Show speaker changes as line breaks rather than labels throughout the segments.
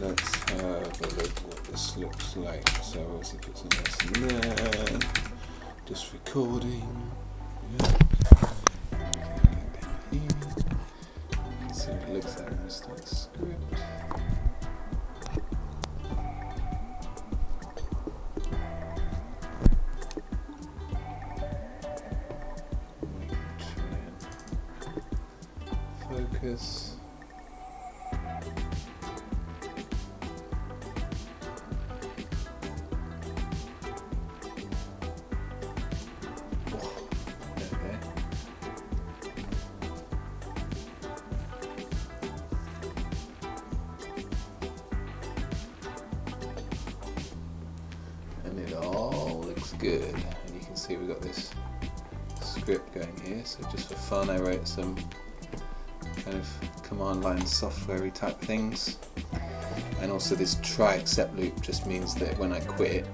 let's have a look what this looks like. So obviously put some nice in there. Just recording. Yeah. See what it looks like when we start the script. Focus. And it all looks good. And you can see we've got this script going here. So just for fun, I wrote some kind of command line software-y type things. And also this try except loop just means that when I quit,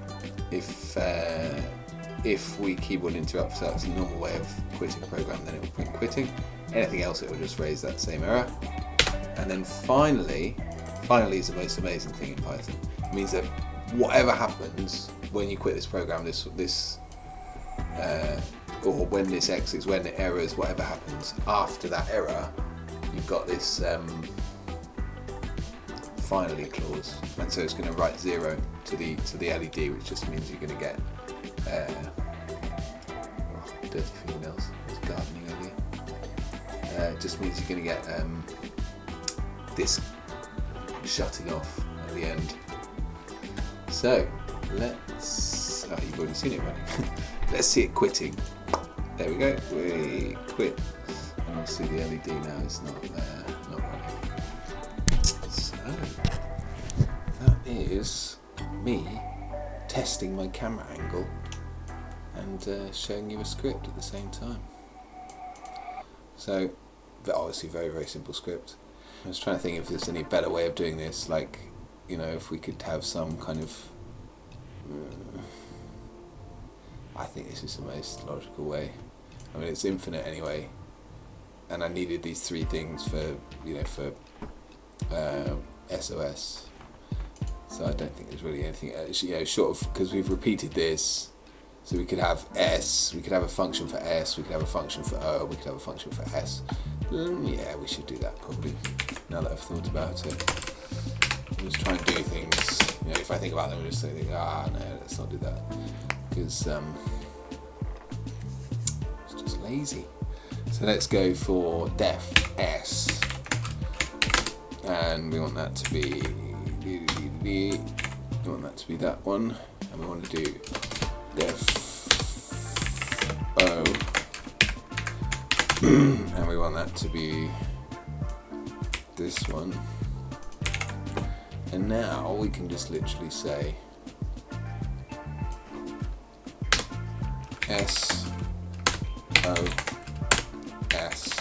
if we keyboard interrupt, so that's a normal way of quitting a program, then it will print quitting. Anything else, it will just raise that same error. And then finally is the most amazing thing in Python. It means that whatever happens when you quit this program, or when this exits, when it errors, whatever happens after that error, you've got this finally clause, and so it's going to write 0 to the LED, which just means you're going to get dirty fingernails. It's gardening earlier. It just means you're going to get this shutting off at the end. So let's. Oh, you've already seen it running. Let's see it quitting. There we go. We quit, and we'll see the LED now is not running. So that is me testing my camera angle and showing you a script at the same time. So obviously very, very simple script. I was trying to think if there's any better way of doing this, like, you know, if we could have some kind of I think this is the most logical way. I mean, it's infinite anyway, and I needed these three things for SOS. So I don't think there's really anything, short of, because we've repeated this. So we could have S, we could have a function for S, we could have a function for O, we could have a function for S. Yeah, we should do that probably, now that I've thought about it. I'll just try and do things, if I think about them, I just think, no, let's not do that. Because it's just lazy. So let's go for def S. And we want that to be, that one. And we want to do def O. And we want that to be this one. And now we can just literally say S O S,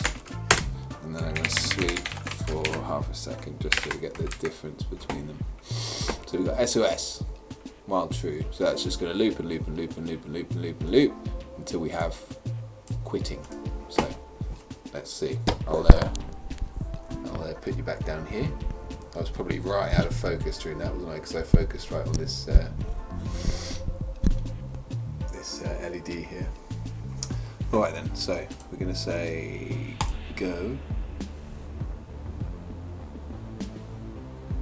and then I'm going to sweep for half a second just so we get the difference between them. So we've got SOS while true, so that's just going to loop and loop and loop and loop and loop and loop and loop until we have quitting. So let's see. I'll put you back down here. I was probably right out of focus during that, wasn't I? Because I focused right on this LED here. Alright then, so we're going to say go.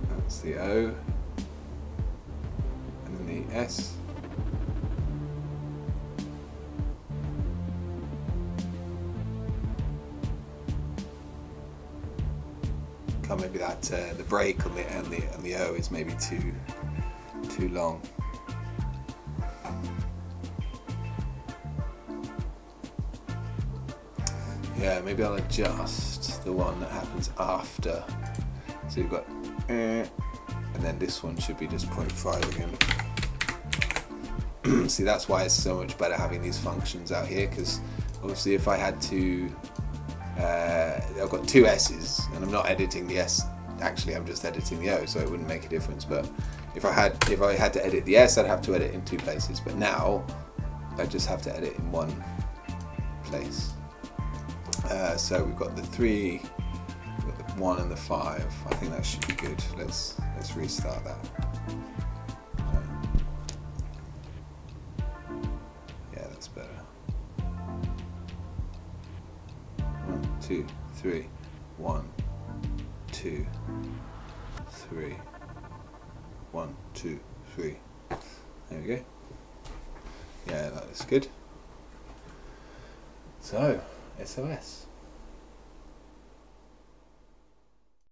That's the O. And then the S. Maybe that the break on the O is maybe too long. Yeah, maybe I'll adjust the one that happens after. So you've got and then this one should be just 0.5 again. See, that's why it's so much better having these functions out here, because obviously if I had to I've got two S's and I'm not editing the S, actually I'm just editing the O, so it wouldn't make a difference. But if I had to edit the S, I'd have to edit in two places, but now I just have to edit in one place. So we've got the three, we've got the 1 and the 5. I think that should be good. Let's restart that. Yeah, that's better. 1, 2, 3. 1, 2, 3. 1, 2, 3. There we go. Yeah, that looks good. So, SOS.